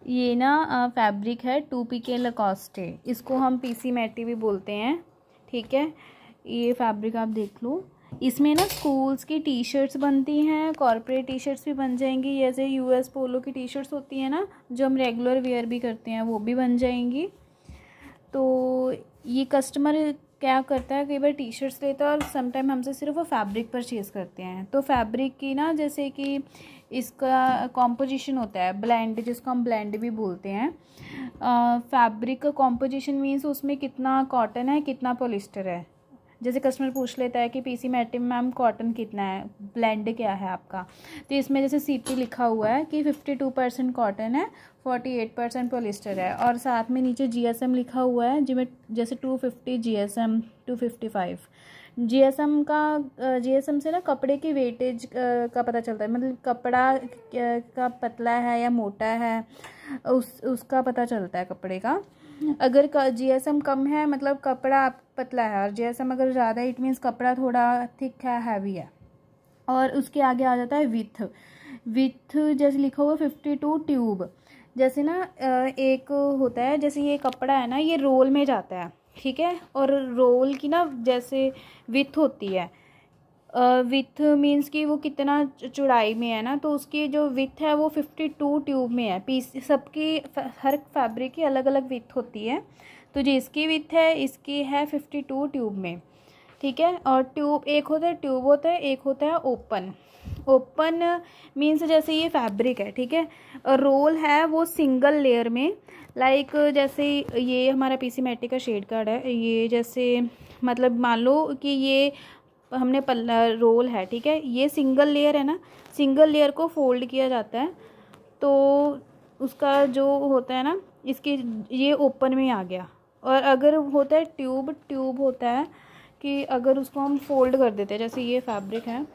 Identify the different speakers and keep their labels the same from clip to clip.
Speaker 1: ये ना फैब्रिक है 2PK लकोस्टे, इसको हम पीसी मैटी भी बोलते हैं। ठीक है, ये फैब्रिक आप देख लो। इसमें ना स्कूल्स की टी शर्ट्स बनती हैं, कॉर्पोरेट टी शर्ट्स भी बन जाएंगी, जैसे यूएस पोलो की टी शर्ट्स होती हैं ना जो हम रेगुलर वेयर भी करते हैं, वो भी बन जाएंगी। तो ये कस्टमर क्या करता है, कई बार टी शर्ट्स लेता है और समटाइम हमसे सिर्फ वो फैब्रिक परचेज़ करते हैं। तो फैब्रिक की ना जैसे कि इसका कॉम्पोजिशन होता है ब्लेंड, जिसको हम ब्लेंड भी बोलते हैं। फैब्रिक का कॉम्पोजिशन मीन्स उसमें कितना कॉटन है कितना पॉलिस्टर है। जैसे कस्टमर पूछ लेता है कि पीसी मैटी में मैम कॉटन कितना है, ब्लेंड क्या है आपका, तो इसमें जैसे सीपी लिखा हुआ है कि 52% कॉटन है, 48% पॉलिस्टर है, और साथ में नीचे जीएसएम लिखा हुआ है जिसमें जैसे 250 जीएसएम, 255 जीएसएम का। जीएसएम से ना कपड़े की वेटेज का पता चलता है, मतलब कपड़ा का पतला है या मोटा है उसका पता चलता है कपड़े का। अगर जीएसएम कम है मतलब कपड़ा पतला है, और जीएसएम अगर ज़्यादा है इट मीन्स कपड़ा थोड़ा थिक है, हैवी है। और उसके आगे आ जाता है विथ। विथ जैसे लिखा हुआ 52 ट्यूब। जैसे ना एक होता है, जैसे ये कपड़ा है ना ये रोल में जाता है, ठीक है, और रोल की ना जैसे विथ होती है, विथ मीन्स कि वो कितना चौड़ाई में है ना, तो उसकी जो विथ है वो 52 ट्यूब में है। पीस सबकी हर फैब्रिक की अलग अलग विथ होती है, तो जिसकी विथ है इसकी है 52 ट्यूब में। ठीक है, और ट्यूब एक होता है, ट्यूब होता है, एक होता है ओपन। ओपन मीन्स जैसे ये फैब्रिक है, ठीक है, और रोल है वो सिंगल लेयर में, लाइक जैसे ये हमारा पीसी मैटी का शेड कार्ड है, ये जैसे मतलब मान लो कि ये हमने पल्ला रोल है, ठीक है, ये सिंगल लेयर है ना, सिंगल लेयर को फोल्ड किया जाता है, तो उसका जो होता है ना इसकी ये ओपन में आ गया। और अगर होता है ट्यूब, ट्यूब होता है कि अगर उसको हम फोल्ड कर देते हैं, जैसे ये फैब्रिक है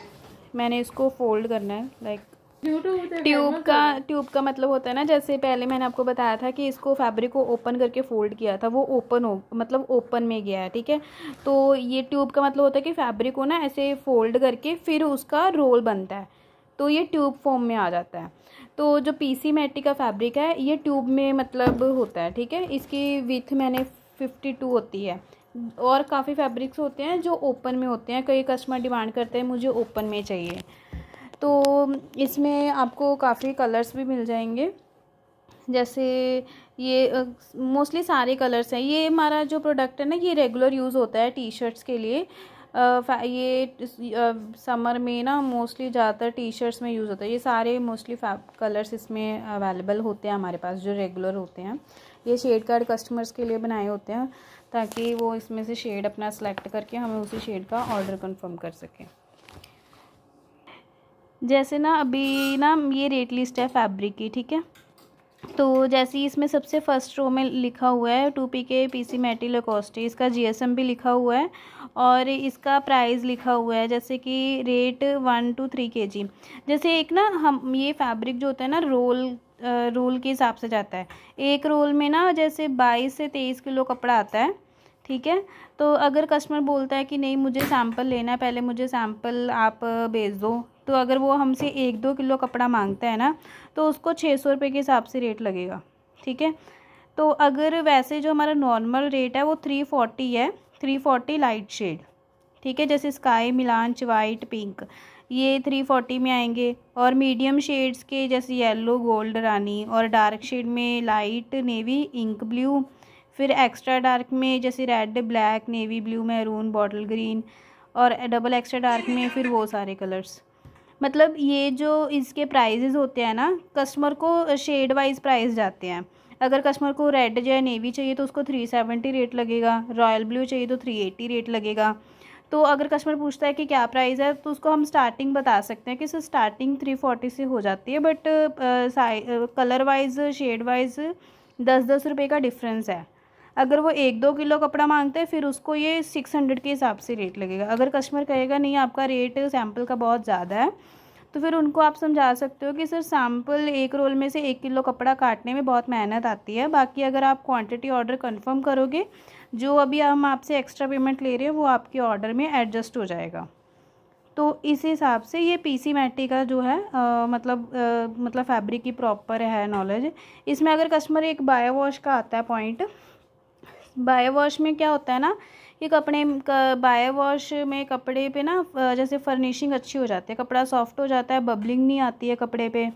Speaker 1: मैंने इसको फोल्ड करना है, लाइक ट्यूब का मतलब होता है ना, जैसे पहले मैंने आपको बताया था कि इसको फैब्रिक को ओपन करके फोल्ड किया था, वो ओपन हो मतलब ओपन में गया है। ठीक है, तो ये ट्यूब का मतलब होता है कि फैब्रिक को ना ऐसे फोल्ड करके फिर उसका रोल बनता है, तो ये ट्यूब फॉर्म में आ जाता है। तो जो पीसी मैटी का फैब्रिक है ये ट्यूब में मतलब होता है। ठीक है, इसकी विथ मैंने 52 होती है, और काफ़ी फैब्रिक्स होते हैं जो ओपन में होते हैं, कई कस्टमर डिमांड करते हैं मुझे ओपन में चाहिए, तो इसमें आपको काफ़ी कलर्स भी मिल जाएंगे। जैसे ये मोस्टली सारे कलर्स हैं। ये हमारा जो प्रोडक्ट है ना ये रेगुलर यूज़ होता है टी शर्ट्स के लिए। ये समर में ना मोस्टली ज़्यादातर टी शर्ट्स में यूज़ होता है। ये सारे मोस्टली कलर्स इसमें अवेलेबल होते हैं हमारे पास जो रेगुलर होते हैं। ये शेड कार्ड कस्टमर्स के लिए बनाए होते हैं ताकि वो इसमें से शेड अपना सेलेक्ट करके हमें उसी शेड का ऑर्डर कंफर्म कर सकें। जैसे ना अभी ना ये रेट लिस्ट है फैब्रिक की, ठीक है, तो जैसे इसमें सबसे फर्स्ट रो में लिखा हुआ है 2PK पीसी मैटी लकोस्टे, इसका जीएसएम भी लिखा हुआ है और इसका प्राइस लिखा हुआ है, जैसे कि रेट 1 to 3 kg। जैसे एक ना हम ये फैब्रिक जो होता है ना रोल के हिसाब से जाता है। एक रोल में ना जैसे 22 से 23 किलो कपड़ा आता है, ठीक है, तो अगर कस्टमर बोलता है कि नहीं मुझे सैंपल लेना है, पहले मुझे सैंपल आप भेज दो, तो अगर वो हमसे 1-2 किलो कपड़ा मांगता है ना तो उसको 600 रुपये के हिसाब से रेट लगेगा। ठीक है, तो अगर वैसे जो हमारा नॉर्मल रेट है वो 340 है, 340 लाइट शेड, ठीक है, जैसे स्काई, मिलांच, वाइट, पिंक, ये 340 में आएंगे। और मीडियम शेड्स के जैसे येलो, गोल्ड, रानी, और डार्क शेड में लाइट, नेवी, इंक ब्लू, फिर एक्स्ट्रा डार्क में जैसे red, black, navy blue, maroon, bottle green, और डबल एक्स्ट्रा डार्क में फिर वो सारे कलर्स। मतलब ये जो इसके प्राइजेज़ होते हैं ना कस्टमर को शेड वाइज प्राइस जाते हैं। अगर कस्टमर को रेड या नेवी चाहिए तो उसको 370 रेट लगेगा, रॉयल ब्लू चाहिए तो 380 रेट लगेगा। तो अगर कस्टमर पूछता है कि क्या प्राइस है तो उसको हम स्टार्टिंग बता सकते हैं कि सर स्टार्टिंग 340 से हो जाती है, but colour wise shade wise 10-10 रुपये का डिफरेंस है। अगर वो 1-2 किलो कपड़ा मांगते हैं फिर उसको ये 600 के हिसाब से रेट लगेगा। अगर कस्टमर कहेगा नहीं आपका रेट सैम्पल का बहुत ज़्यादा है तो फिर उनको आप समझा सकते हो कि सर सैम्पल एक रोल में से 1 किलो कपड़ा काटने में बहुत मेहनत आती है, बाकी अगर आप क्वांटिटी ऑर्डर कंफर्म करोगे जो अभी हम आपसे एक्स्ट्रा पेमेंट ले रहे हैं वो आपके ऑर्डर में एडजस्ट हो जाएगा। तो इस हिसाब से ये पीसी मैटी का जो है मतलब फैब्रिक की प्रॉपर है नॉलेज। इसमें अगर कस्टमर एक बायो वॉश का आता है पॉइंट, बायो वॉश में क्या होता है ना, ये कपड़े बायो वॉश में कपड़े पे ना जैसे फर्निशिंग अच्छी हो जाती है, कपड़ा सॉफ्ट हो जाता है, बबलिंग नहीं आती है कपड़े पे,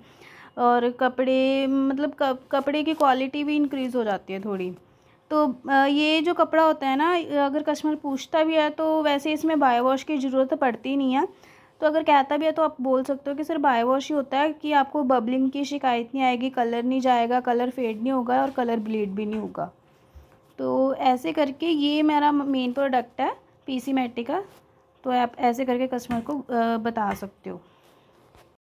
Speaker 1: और कपड़े मतलब कपड़े की क्वालिटी भी इंक्रीज़ हो जाती है थोड़ी। तो ये जो कपड़ा होता है ना, अगर कस्टमर पूछता भी है तो वैसे इसमें बायो वॉश की ज़रूरत पड़ती नहीं है। तो अगर कहता भी है तो आप बोल सकते हो कि सर बायो वॉश ही होता है कि आपको बबलिंग की शिकायत नहीं आएगी, कलर नहीं जाएगा, कलर फेड नहीं होगा और कलर ब्लीड भी नहीं होगा। तो ऐसे करके ये मेरा मेन प्रोडक्ट है पीसी मैटी का। तो आप ऐसे करके कस्टमर को बता सकते हो।